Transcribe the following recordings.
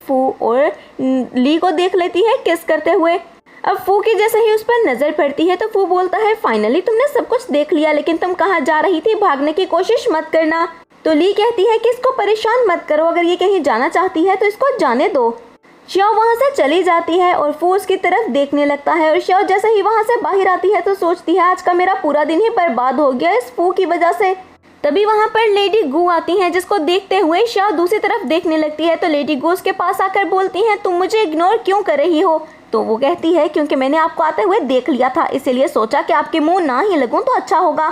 फू और ली को देख लेती है किस करते हुए। अब फू की जैसे ही उस पर नजर पड़ती है तो फू बोलता है फाइनली तुमने सब कुछ देख लिया, लेकिन तुम कहाँ जा रही थी, भागने की कोशिश मत करना। तो ली कहती है कि इसको परेशान मत करो, अगर ये कहीं जाना चाहती है तो इसको जाने दो। श्याओ वहाँ से चली जाती है और फू उसकी तरफ देखने लगता है और श्याओ जैसे ही वहाँ से बाहर आती है तो सोचती है आज का मेरा पूरा दिन ही बर्बाद हो गया इस फू की वजह से। तभी वहाँ पर लेडी गू आती हैं, जिसको देखते हुए श्याओ दूसरी तरफ देखने लगती है। तो लेडी गू उसके पास आकर बोलती हैं तुम मुझे इग्नोर क्यों कर रही हो। तो वो कहती है क्योंकि मैंने आपको आते हुए देख लिया था, इसीलिए सोचा कि आपके मुंह ना ही लगूं तो अच्छा होगा।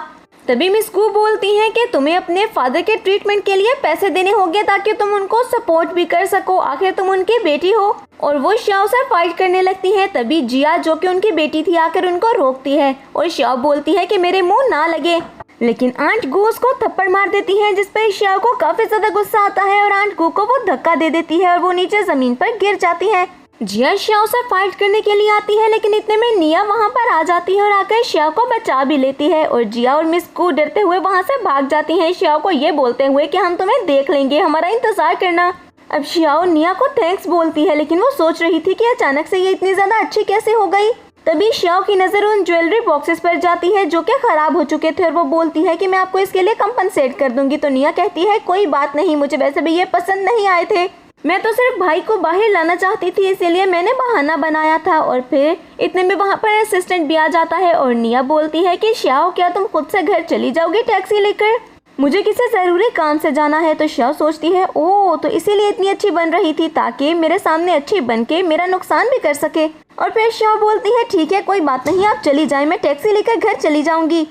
तभी मिस गू बोलती हैं कि तुम्हें अपने फादर के ट्रीटमेंट के लिए पैसे देने होंगे ताकि तुम उनको सपोर्ट भी कर सको, आखिर तुम उनकी बेटी हो। और वो श्याओ से फाइट करने लगती है। तभी जिया जो कि उनकी बेटी थी आकर उनको रोकती है और श्याओ बोलती है कि मेरे मुंह ना लगे, लेकिन आंट गू उसको थप्पड़ मार देती है, जिस पर श्याओ को काफी ज्यादा गुस्सा आता है और आंट गू को वो धक्का दे देती है और वो नीचे जमीन पर गिर जाती है। जिया श्याओ से फाइट करने के लिए आती है, लेकिन इतने में निया वहाँ पर आ जाती है और आकर श्याओ को बचा भी लेती है और जिया और मिस गू डरते हुए वहाँ से भाग जाती हैं, श्याओ को ये बोलते हुए कि हम तुम्हें देख लेंगे, हमारा इंतजार करना। अब श्याओ निया को थैंक्स बोलती है, लेकिन वो सोच रही थी कि अचानक से ये इतनी ज्यादा अच्छी कैसे हो गई। तभी श्याओ की नजर उन ज्वेलरी बॉक्सेस पर जाती है जो कि खराब हो चुके थे और वो बोलती है कि मैं आपको इसके लिए कंपनसेट कर दूंगी। तो निया कहती है कोई बात नहीं, मुझे वैसे भी ये पसंद नहीं आए थे, मैं तो सिर्फ भाई को बाहर लाना चाहती थी, इसीलिए मैंने बहाना बनाया था। और फिर इतने में वहाँ पर असिस्टेंट भी आ जाता है और निया बोलती है कि श्याओ क्या तुम खुद से घर चली जाओगी टैक्सी लेकर, मुझे किसी जरूरी काम से जाना है। तो श्याओ सोचती है ओह तो इसीलिए इतनी अच्छी बन रही थी ताकि मेरे सामने अच्छी बन के मेरा नुकसान भी कर सके। और फिर श्याओ बोलती है ठीक है कोई बात नहीं, आप चली जाए, मैं टैक्सी लेकर घर चली जाऊंगी।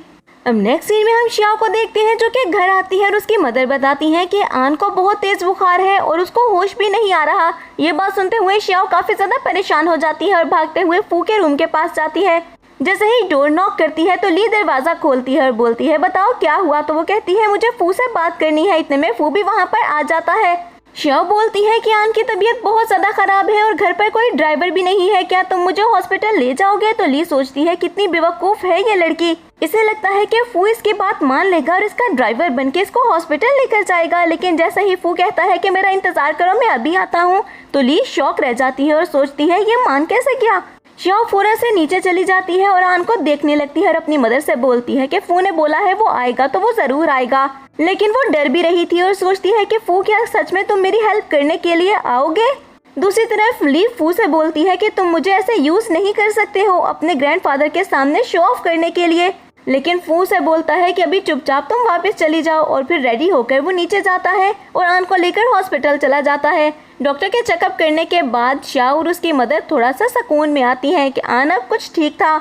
अब नेक्स्ट सीन में हम श्याओ को देखते हैं जो कि घर आती है और उसकी मदर बताती हैं कि आन को बहुत तेज बुखार है और उसको होश भी नहीं आ रहा। ये बात सुनते हुए श्याओ काफी ज्यादा परेशान हो जाती है और भागते हुए फू के रूम के पास जाती है। जैसे ही डोर नॉक करती है तो ली दरवाजा खोलती है और बोलती है बताओ क्या हुआ। तो वो कहती है मुझे फू से बात करनी है। इतने में फू भी वहाँ पर आ जाता है। श्याओ बोलती है कि आन की तबीयत बहुत ज्यादा खराब है और घर पर कोई ड्राइवर भी नहीं है, क्या तुम मुझे हॉस्पिटल ले जाओगे। तो ली सोचती है कितनी बेवकूफ है ये लड़की, इसे लगता है कि फू इसकी बात मान लेगा और इसका ड्राइवर बनके इसको हॉस्पिटल लेकर जाएगा। लेकिन जैसे ही फू कहता है कि मेरा इंतजार करो मैं अभी आता हूँ, तो ली शॉक रह जाती है और सोचती है ये मान कैसे गया। श्याओ फौरन से नीचे चली जाती है और आन को देखने लगती है और अपनी मदर से बोलती है कि फू ने बोला है वो आएगा तो वो जरूर आएगा। लेकिन वो डर भी रही थी और सोचती है कि फू क्या सच में तुम मेरी हेल्प करने के लिए आओगे। दूसरी तरफ ली फू से बोलती है कि तुम मुझे ऐसे यूज नहीं कर सकते हो अपने ग्रैंडफादर के सामने शो ऑफ करने के लिए। लेकिन फू से बोलता है कि अभी चुपचाप तुम वापस चली जाओ। और फिर रेडी होकर वो नीचे जाता है और आन को लेकर हॉस्पिटल चला जाता है। डॉक्टर के चेकअप करने के बाद श्याओ और उसकी मदर थोड़ा सा सुकून में आती है कि आन अब कुछ ठीक था।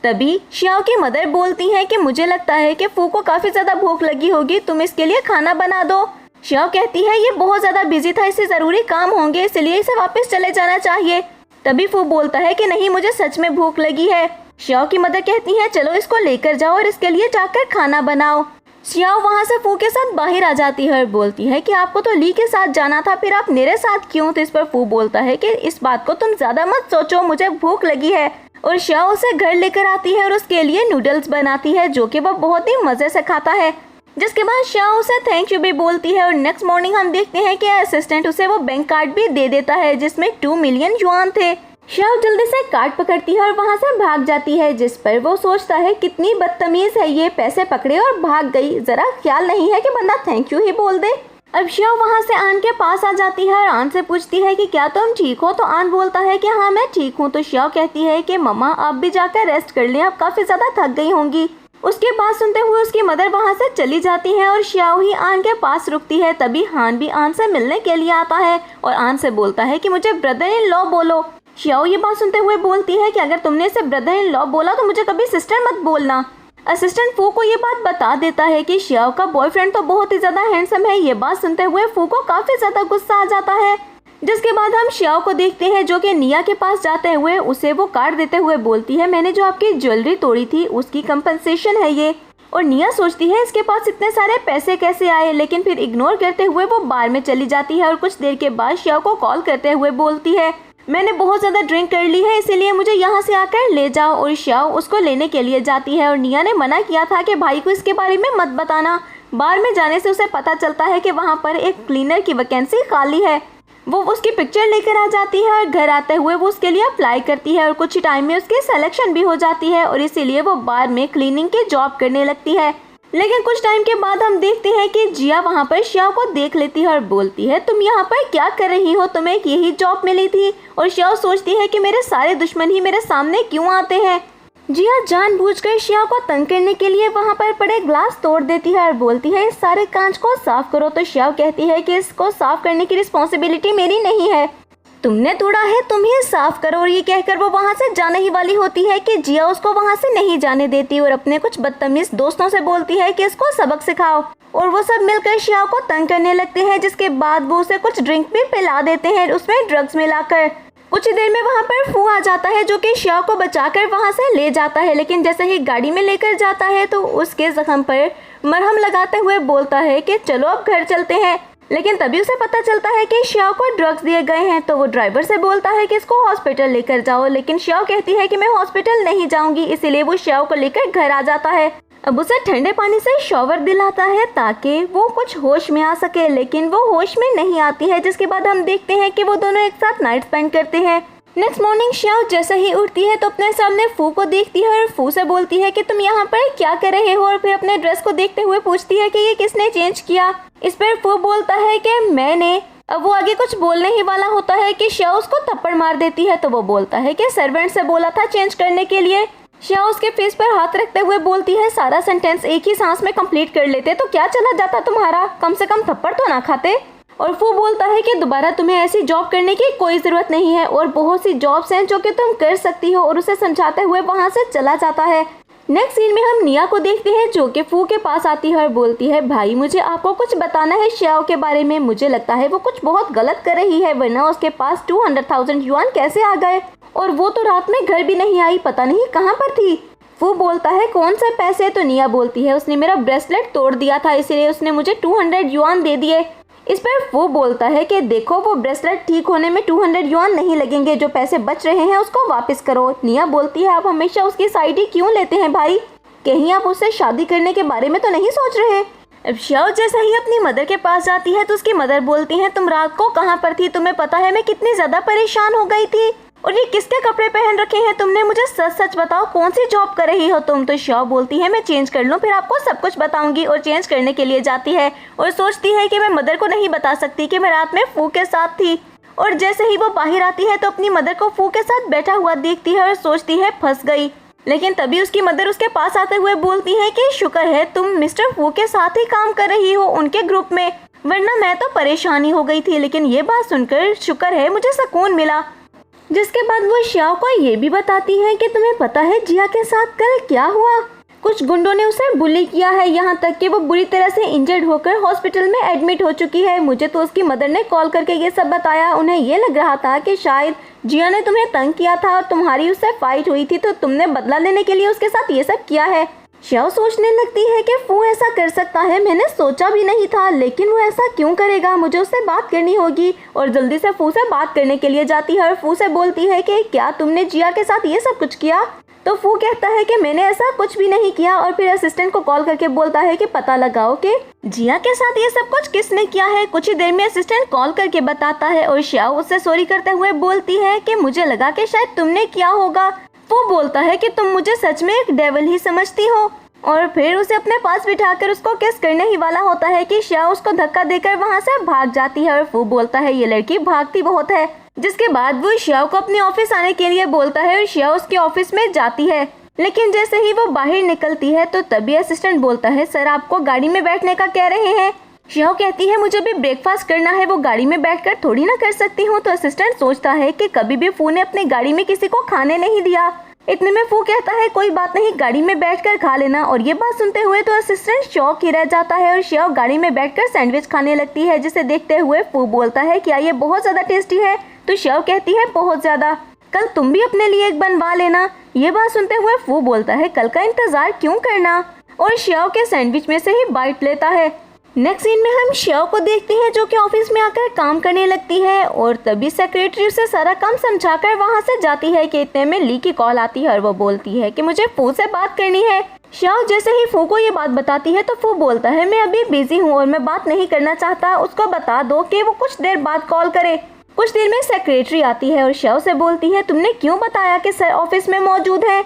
तभी श्याओ की मदर बोलती है कि मुझे लगता है कि फू को काफी ज्यादा भूख लगी होगी, तुम इसके लिए खाना बना दो। श्याओ कहती है ये बहुत ज्यादा बिजी था, इससे जरूरी काम होंगे, इसलिए इसे वापस चले जाना चाहिए। तभी फू बोलता है कि नहीं मुझे सच में भूख लगी है। श्याओ की मदर कहती है चलो इसको लेकर जाओ और इसके लिए जाकर खाना बनाओ। श्याओ वहाँ से फू के साथ बाहर आ जाती है और बोलती है कि आपको तो ली के साथ जाना था, फिर आप मेरे साथ क्यों। तो इस पर फू बोलता है कि इस बात को तुम ज्यादा मत सोचो, मुझे भूख लगी है। और श्याओ उसे घर लेकर आती है और उसके लिए नूडल्स बनाती है जो कि वह बहुत ही मजे से खाता है। जिसके बाद श्याओ उसे थैंक यू भी बोलती है। और नेक्स्ट मॉर्निंग हम देखते हैं कि असिस्टेंट उसे वो बैंक कार्ड भी दे देता है जिसमें 2 मिलियन युआन थे। श्याओ जल्दी से कार्ड पकड़ती है और वहाँ से भाग जाती है, जिस पर वो सोचता है कितनी बदतमीज है ये, पैसे पकड़े और भाग गई, जरा ख्याल नहीं है कि बंदा थैंक यू ही बोल दे। अब श्याओ वहाँ से आन के पास आ जाती है और आन से पूछती है कि क्या तुम ठीक हो। तो आन बोलता है कि हाँ मैं ठीक हूँ। तो श्याओ कहती है कि मम्मा आप भी जाकर रेस्ट कर लें, आप काफी ज्यादा थक गई होंगी। उसके बाद सुनते हुए उसकी मदर वहाँ से चली जाती है और श्याओ ही आन के पास रुकती है। तभी हान भी आन से मिलने के लिए आता है और आन से बोलता है कि मुझे ब्रदर इन लॉ बोलो। श्याओ ये बात सुनते हुए बोलती है कि अगर तुमने इसे ब्रदर इन लॉ बोला तो मुझे कभी सिस्टर मत बोलना। असिस्टेंट फू को ये बात बता देता है कि श्याओ का बॉयफ्रेंड तो बहुत ही ज्यादा हैंडसम है। ये बात सुनते हुए फू को काफी ज्यादा गुस्सा आ जाता है। जिसके बाद हम श्याओ को देखते हैं जो कि निया के पास जाते हुए उसे वो कार्ड देते हुए बोलती है मैंने जो आपकी ज्वेलरी तोड़ी थी उसकी कंपनसेशन है ये। और निया सोचती है इसके पास इतने सारे पैसे कैसे आए, लेकिन फिर इग्नोर करते हुए वो बार में चली जाती है और कुछ देर के बाद श्याओ को कॉल करते हुए बोलती है मैंने बहुत ज़्यादा ड्रिंक कर ली है इसीलिए मुझे यहाँ से आकर ले जाओ। और श्याओ उसको लेने के लिए जाती है और निया ने मना किया था कि भाई को इसके बारे में मत बताना। बार में जाने से उसे पता चलता है कि वहाँ पर एक क्लीनर की वैकेंसी खाली है। वो उसकी पिक्चर लेकर आ जाती है और घर आते हुए वो उसके लिए अप्लाई करती है और कुछ ही टाइम में उसकी सिलेक्शन भी हो जाती है और इसीलिए वो बार में क्लीनिंग की जॉब करने लगती है। लेकिन कुछ टाइम के बाद हम देखते हैं कि जिया वहाँ पर श्याओ को देख लेती है और बोलती है, तुम यहाँ पर क्या कर रही हो, तुम्हें यही जॉब मिली थी। और श्याओ सोचती है कि मेरे सारे दुश्मन ही मेरे सामने क्यों आते हैं। जिया जानबूझकर श्याओ को तंग करने के लिए वहाँ पर पड़े ग्लास तोड़ देती है और बोलती है, इस सारे कांच को साफ करो। तो श्याओ कहती है कि इसको साफ करने की रिस्पॉन्सिबिलिटी मेरी नहीं है, तुमने तोड़ा है तुम ही साफ करो। और ये कहकर वो वहाँ से जाने ही वाली होती है कि जिया उसको वहाँ से नहीं जाने देती और अपने कुछ बदतमीज दोस्तों से बोलती है कि इसको सबक सिखाओ। और वो सब मिलकर श्याओ को तंग करने लगते हैं, जिसके बाद वो उसे कुछ ड्रिंक भी पिला देते हैं उसमें ड्रग्स मिलाकर। कुछ ही देर में वहाँ पर फू आ जाता है जो कि श्याओ को बचाकर वहाँ से ले जाता है। लेकिन जैसे ही गाड़ी में लेकर जाता है तो उसके जख्म पर मरहम लगाते हुए बोलता है कि चलो अब घर चलते हैं। लेकिन तभी उसे पता चलता है कि श्याओ को ड्रग्स दिए गए हैं, तो वो ड्राइवर से बोलता है कि इसको हॉस्पिटल लेकर जाओ। लेकिन श्याओ कहती है कि मैं हॉस्पिटल नहीं जाऊंगी, इसीलिए वो श्याओ को लेकर घर आ जाता है। अब उसे ठंडे पानी से शॉवर दिलाता है ताकि वो कुछ होश में आ सके, लेकिन वो होश में नहीं आती है। जिसके बाद हम देखते हैं कि वो दोनों एक साथ नाइट स्पेंड करते हैं। नेक्स्ट मॉर्निंग श्याओ जैसे ही उठती है तो अपने सामने फू को देखती है और फू से बोलती है कि तुम यहाँ पर क्या कर रहे हो। और फिर अपने ड्रेस को देखते हुए पूछती है कि ये किसने चेंज किया। इस पर फू बोलता है कि मैंने। अब वो आगे कुछ बोलने ही वाला होता है कि श्याओ उसको थप्पड़ मार देती है। तो वो बोलता है कि सर्वेंट से बोला था चेंज करने के लिए। श्याओ उसके फेस पर हाथ रखते हुए बोलती है, सारा सेंटेंस एक ही सांस में कंप्लीट कर लेते तो क्या चला जाता तुम्हारा, कम से कम थप्पड़ तो ना खाते। और वो बोलता है कि दोबारा तुम्हें ऐसी जॉब करने की कोई ज़रूरत नहीं है और बहुत सी जॉब्स हैं जो कि तुम कर सकती हो। और उसे समझाते हुए वहाँ से चला जाता है। नेक्स्ट सीन में हम निया को देखते हैं जो कि फू के पास आती है और बोलती है, भाई मुझे आपको कुछ बताना है श्याओ के बारे में। मुझे लगता है वो कुछ बहुत गलत कर रही है, वरना उसके पास 200,000 युआन कैसे आ गए। और वो तो रात में घर भी नहीं आई, पता नहीं कहाँ पर थी। वो बोलता है, कौन से पैसे। तो निया बोलती है, उसने मेरा ब्रेसलेट तोड़ दिया था, इसलिए उसने मुझे 200 युआन दे दिए। इस पर वो बोलता है कि देखो वो ब्रेसलेट ठीक होने में 200 युआन नहीं लगेंगे, जो पैसे बच रहे हैं उसको वापस करो। निया बोलती है, आप हमेशा उसकी साइड ही क्यों लेते हैं भाई, कहीं आप उससे शादी करने के बारे में तो नहीं सोच रहे। अब श्याओ जैसे ही अपनी मदर के पास जाती है तो उसकी मदर बोलती है, तुम रात को कहाँ पर थी, तुम्हें पता है मैं कितनी ज्यादा परेशान हो गई थी। और ये किसके कपड़े पहन रखे हैं तुमने, मुझे सच सच बताओ कौन सी जॉब कर रही हो तुम। तो श्याओ बोलती है, मैं चेंज कर लूँ फिर आपको सब कुछ बताऊंगी। और चेंज करने के लिए जाती है और सोचती है कि मैं मदर को नहीं बता सकती कि मैं रात में फू के साथ थी। और जैसे ही वो बाहर आती है तो अपनी मदर को फू के साथ बैठा हुआ देखती है और सोचती है फंस गई। लेकिन तभी उसकी मदर उसके पास आते हुए बोलती है कि शुक्र है तुम मिस्टर फू के साथ ही काम कर रही हो उनके ग्रुप में, वरना मैं तो परेशानी हो गई थी। लेकिन ये बात सुनकर शुक्र है मुझे सुकून मिला। जिसके बाद वो श्याओ को ये भी बताती है कि तुम्हें पता है जिया के साथ कल क्या हुआ, कुछ गुंडों ने उसे बुली किया है, यहाँ तक कि वो बुरी तरह से इंजर्ड होकर हॉस्पिटल में एडमिट हो चुकी है। मुझे तो उसकी मदर ने कॉल करके ये सब बताया। उन्हें ये लग रहा था कि शायद जिया ने तुम्हें तंग किया था और तुम्हारी उससे फाइट हुई थी, तो तुमने बदला लेने के लिए उसके साथ ये सब किया है। श्याओ सोचने लगती है कि फू ऐसा कर सकता है, मैंने सोचा भी नहीं था, लेकिन वो ऐसा क्यों करेगा, मुझे उससे बात करनी होगी। और जल्दी से फू से बात करने के लिए जाती है और फू से बोलती है कि क्या तुमने जिया के साथ ये सब कुछ किया। तो फू कहता है कि मैंने ऐसा कुछ भी नहीं किया। और फिर असिस्टेंट को कॉल करके बोलता है कि पता लगाओ कि जिया के साथ ये सब कुछ किसने किया है। कुछ ही देर में असिस्टेंट कॉल करके बताता है और श्याओ उससे सॉरी करते हुए बोलती है कि मुझे लगा कि शायद तुमने किया होगा। वो बोलता है कि तुम मुझे सच में एक डेविल ही समझती हो। और फिर उसे अपने पास बिठाकर उसको किस करने ही वाला होता है कि श्याओ उसको धक्का देकर वहाँ से भाग जाती है। और वो बोलता है ये लड़की भागती बहुत है। जिसके बाद वो श्याओ को अपने ऑफिस आने के लिए बोलता है और श्याओ उसके ऑफिस में जाती है। लेकिन जैसे ही वो बाहर निकलती है तो तभी असिस्टेंट बोलता है, सर आपको गाड़ी में बैठने का कह रहे हैं। श्याओ कहती है, मुझे भी ब्रेकफास्ट करना है, वो गाड़ी में बैठकर थोड़ी ना कर सकती हूँ। तो असिस्टेंट सोचता है कि कभी भी फू ने अपनी गाड़ी में किसी को खाने नहीं दिया। इतने में फू कहता है, कोई बात नहीं, गाड़ी में बैठकर खा लेना। और ये बात सुनते हुए तो असिस्टेंट शॉक ही रह जाता है और श्याओ गाड़ी में बैठकर सैंडविच खाने लगती है। जिसे देखते हुए फू बोलता है, क्या ये बहुत ज्यादा टेस्टी है। तो श्याओ कहती है, बहुत ज्यादा, कल तुम भी अपने लिए एक बनवा लेना। ये बात सुनते हुए फू बोलता है, कल का इंतजार क्यों करना। और श्याओ के सैंडविच में से ही बाइट लेता है। नेक्स्ट सीन में हम श्याओ को देखते हैं जो कि ऑफिस में आकर काम करने लगती है। और तभी सेक्रेटरी उसे सारा काम समझाकर वहां से जाती है कि इतने में ली की कॉल आती है और वो बोलती है कि मुझे फू से बात करनी है। श्याओ जैसे ही फू को ये बात बताती है तो फू बोलता है, मैं अभी बिजी हूँ और मैं बात नहीं करना चाहता, उसको बता दो कि वो कुछ देर बाद कॉल करे। कुछ देर में सेक्रेटरी आती है और शव से बोलती है, तुमने क्यों बताया कि सर ऑफिस में मौजूद है?